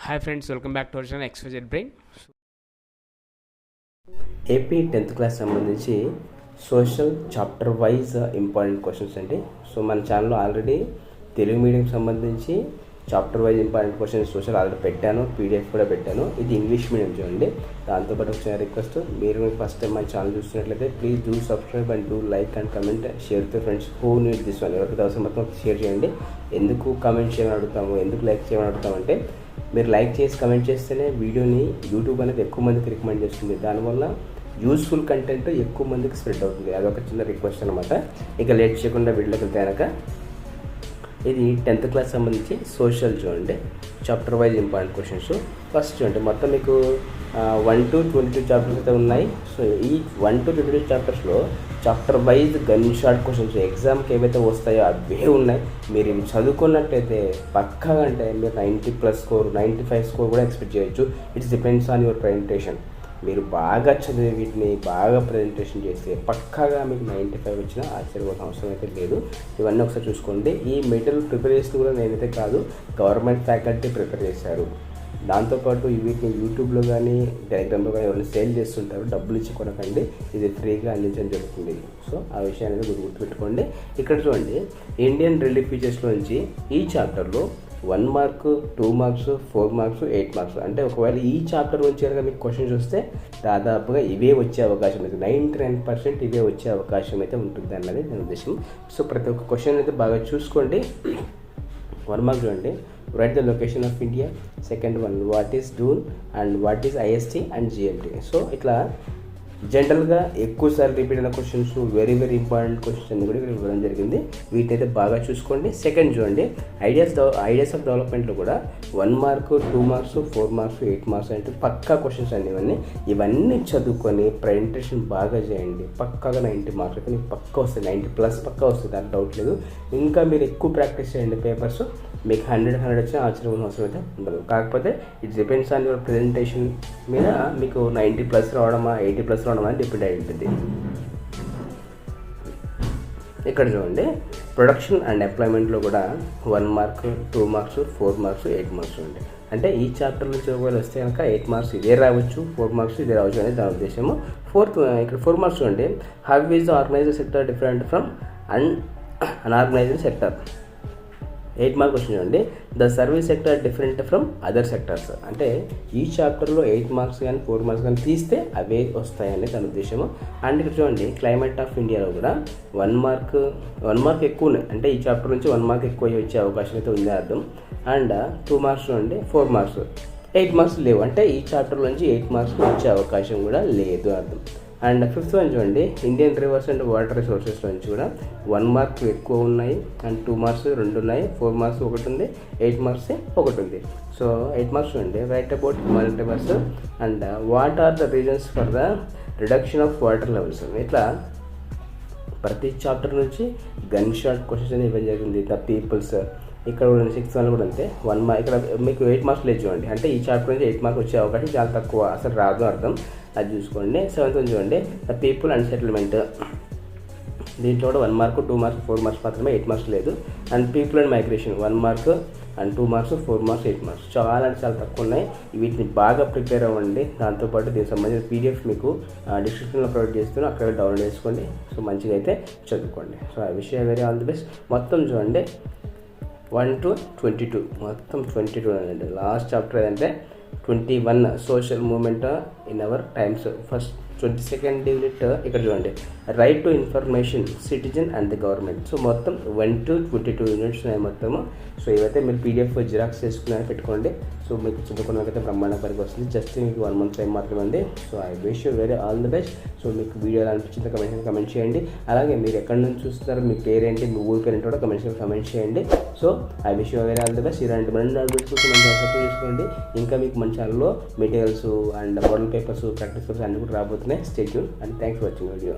Hi friends, welcome back to our channel XYZ Brain. AP 10th class సంబంధించి social chapter wise important questions అండి. సో మన ఛానల్లో already Telugu medium సంబంధించి chapter wise important questions social already పెట్టాను, PDF కూడా పెట్టాను. ఇది ఇంగ్లీష్ మీడియం చూడండి. దాంతోపాటు వచ్చిన రిక్వెస్ట్, మీరు ఫస్ట్ టైం మన ఛానల్ చూస్తున్నట్లయితే please do subscribe and do like and comment, share to friends who need this one. ఎవరికి అవసరం మొత్తం షేర్ చేయండి. ఎందుకు కమెంట్ చేయమని అడుగుతాము, ఎందుకు లైక్ చేయమని అడుగుతామంటే మీరు లైక్ చేసి కమెంట్ చేస్తేనే వీడియోని యూట్యూబ్ అనేది ఎక్కువ మందికి రికమెండ్ చేస్తుంది. దానివల్ల యూస్ఫుల్ కంటెంట్ ఎక్కువ మందికి స్ప్రెడ్ అవుతుంది. అదొక చిన్న రిక్వెస్ట్ అనమాట. ఇక లేట్ చేయకుండా వీడియోకి వెళ్తే కనుక ఇది 10th క్లాస్ సంబంధించి సోషల్ చూడండి, chapter wise important questions. First చూడండి, మొత్తం మీకు 1 to 22 చాప్టర్స్ అయితే ఉన్నాయి. సో ఈ 1 to 22 చాప్టర్స్లో చాప్టర్ వైజ్ గన్ షార్ట్ క్వశ్చన్స్ ఎగ్జామ్కి ఏవైతే వస్తాయో అవే ఉన్నాయి. మీరు ఇవి చదువుకున్నట్లయితే పక్కాగా అంటే మీరు 90+ స్కోర్, 95 స్కోర్ కూడా ఎక్స్పెక్ట్ చేయొచ్చు. It's depends on your presentation. మీరు బాగా చదివి వీటిని బాగా ప్రజెంటేషన్ చేస్తే పక్కాగా మీకు 95 వచ్చినా ఆశ్చర్యపోవాల్సిన అవసరం అయితే లేదు. ఇవన్నీ ఒకసారి చూసుకోండి. ఈ మెటీరియల్ ప్రిపేర్ చేసింది కూడా నేనైతే కాదు, గవర్నమెంట్ ఫ్యాకల్టీ ప్రిపేర్ చేశారు. దాంతోపాటు వీటిని యూట్యూబ్లో కానీ టెలిగ్రామ్లో కానీ ఎవరైనా సేల్ చేస్తుంటారు, డబ్బులు ఇచ్చి కొనకండి, ఇది ఫ్రీగా అందించడం జరుగుతుంది. సో ఆ విషయాన్ని గుర్తుపెట్టుకోండి. ఇక్కడ చూడండి, ఇండియన్ రిలీఫ్ ఫీచర్స్లో నుంచి ఈ చాప్టర్లో 1 మార్క్, 2 మార్క్స్, 4 మార్క్స్, 8 మార్క్స్. అంటే ఒకవేళ ఈ చాప్టర్ నుంచి కనుక మీకు క్వశ్చన్స్ వస్తే దాదాపుగా ఇవే వచ్చే అవకాశం అయితే 99% ఇవే వచ్చే అవకాశం అయితే ఉంటుంది అన్నది నేను ఉద్దేశం. సో ప్రతి ఒక్క క్వశ్చన్ అయితే బాగా చూసుకోండి. 1 మార్క్ చూడండి, right the location of India. Second one, what is Doon and what is IST and GMT. So ఇట్లా జనరల్గా ఎక్కువసార్లు రిపీట్ అయిన questions, very very important questions అన్ని కూడా ఇక్కడ ఇవ్వడం జరిగింది. వీటిని అయితే బాగా చూసుకోండి. సెకండ్ చూడండి, ఐడియాస్ ఆఫ్ డెవలప్మెంట్లో కూడా 1 మార్క్, 2 మార్క్స్, 4 మార్క్స్, 8 మార్క్స్ అంటే పక్కా క్వశ్చన్స్ అన్ని ఇవన్నీ చదువుకొని ప్రజెంటేషన్ బాగా చేయండి. పక్కాగా 90 మార్క్స్ అయితే మీకు పక్కా వస్తాయి, 90+ పక్కా వస్తుంది, దాంట్లో డౌట్ లేదు. ఇంకా మీరు ఎక్కువ ప్రాక్టీస్ చేయండి పేపర్స్, మీకు 100 వచ్చినా ఆశ్చర్యం అవసరం అయితే ఉండదు. కాకపోతే it depends on your presentation మీద మీకు 90+ రావడమా, 80+ రావడమా అని డిపెండ్ అయి ఉంటుంది. ఇక్కడ చూడండి, ప్రొడక్షన్ అండ్ ఎంప్లాయ్మెంట్లో కూడా 1 మార్క్, 2 మార్క్స్, 4 మార్క్స్, 8 మార్క్స్ ఉంటాయి. అంటే ఈ చాప్టర్ నుంచి ఒకవేళ వస్తే కనుక 8 మార్క్స్ ఇదే రావచ్చు, 4 మార్క్స్ ఇదే రావచ్చు అనేది దాని ఉద్దేశము. ఇక్కడ 4 మార్క్స్ చూడండి, how is the organised sector different from unorganised sector. 8 mark question చూడండి, the service sector different from other sectors. అంటే ఈ చాప్టర్లో 8 మార్క్స్ కానీ 4 మార్క్స్ కానీ తీస్తే అవే వస్తాయని దాని ఉద్దేశము. అండ్ ఇక్కడ చూడండి, క్లైమేట్ ఆఫ్ ఇండియాలో కూడా 1 మార్క్ ఎక్కువ ఉన్నాయి. అంటే ఈ చాప్టర్ నుంచి 1 మార్క్ ఎక్కువ వచ్చే అవకాశం అయితే ఉంది అర్థం. అండ్ 2 మార్క్స్ చూడండి, 4 మార్క్స్, 8 మార్క్స్ లేవు. అంటే ఈ చాప్టర్ నుంచి 8 మార్క్స్ వచ్చే అవకాశం కూడా లేదు అర్థం. అండ్ 5th వన్ చూడండి, Indian reverse and water resources నుంచి కూడా 1 మార్క్ ఎక్కువ ఉన్నాయి. అండ్ 2 మార్క్స్ 2 ఉన్నాయి, 4 మార్క్స్ 1 ఉంది, 8 మార్క్స్ 1 ఉంది. సో 8 మార్క్స్ చూడండి, write about Himalayan rivers and what are the reasons for the reduction of water levels. ఇట్లా ప్రతి చాప్టర్ నుంచి గన్ షాట్ క్వశ్చన్స్ అనేది ఇవ్వడం జరిగింది. ద పీపుల్స్ ఇక్కడ కూడా 6th వన్ కూడా అంతే 1 మార్క్. ఇక్కడ మీకు 8 మార్క్స్ లేదు చూడండి. అంటే ఈ చాప్టర్ నుంచి 8 మార్క్స్ వచ్చే అవకాశం చాలా తక్కువ, అసలు రాదు అర్థం. అది చూసుకోండి. 7th వన్ చూడండి, ద పీపుల్ అండ్ సెటిల్మెంట్. దీంట్లో కూడా 1 మార్క్, 2 మార్క్స్, 4 మార్క్స్ మాత్రమే, 8 మార్క్స్ లేదు. And people and migration 1 mark and 2 marks, 4 marks, 8 marks. చాలా అంటే చాలా తక్కువ ఉన్నాయి. వీటిని బాగా ప్రిపేర్ అవ్వండి. దాంతోపాటు దీనికి సంబంధించిన పీడిఎఫ్ మీకు డిస్క్రిప్షన్లో ప్రొవైడ్ చేస్తున్నాను, అక్కడ డౌన్లోడ్ చేసుకోండి. సో మంచిగా అయితే చదువుకోండి. సో ఆ విషయం వెరీ ఆల్ ది బెస్ట్. మొత్తం చూడండి 1 to 22 మొత్తం 22 అండి. లాస్ట్ చాప్టర్ ఏదంటే 21 social moment in our times. First 22nd unit ఇక్కడ చూడండి, right to information, citizen and the government. So మొత్తం 1 to 22 యూనిట్స్ ఉన్నాయి మొత్తము. సో ఇవైతే మీరు పీడిఎఫ్ జిరాక్స్ చేసుకుని పెట్టుకోండి. సో మీకు చదువుకున్నకైతే బ్రహ్మాండ పనికి వస్తుంది. జస్ట్ మీకు 1 మంత్ టైం మాత్రమే ఉంది. So I wish you very all the best. So మీకు వీడియో అనిపించింది కమెంట్ చేయండి. అలాగే మీరు ఎక్కడి నుంచి చూస్తున్నారు, మీ పేరేంటి, మీ ఊరి పేరెంట్ కూడా కమెంట్ చేయండి. So I wish you very all the best. ఇలాంటి మరిన్ని వీడియోస్ కోసం మంచిగా సబ్స్క్రైబ్ చేసుకోండి. ఇంకా మీకు మన ఛానల్లో materials and model papers, practice papers అన్నీ కూడా రాబోతున్నాయి. Stay tune and thanks for watching video.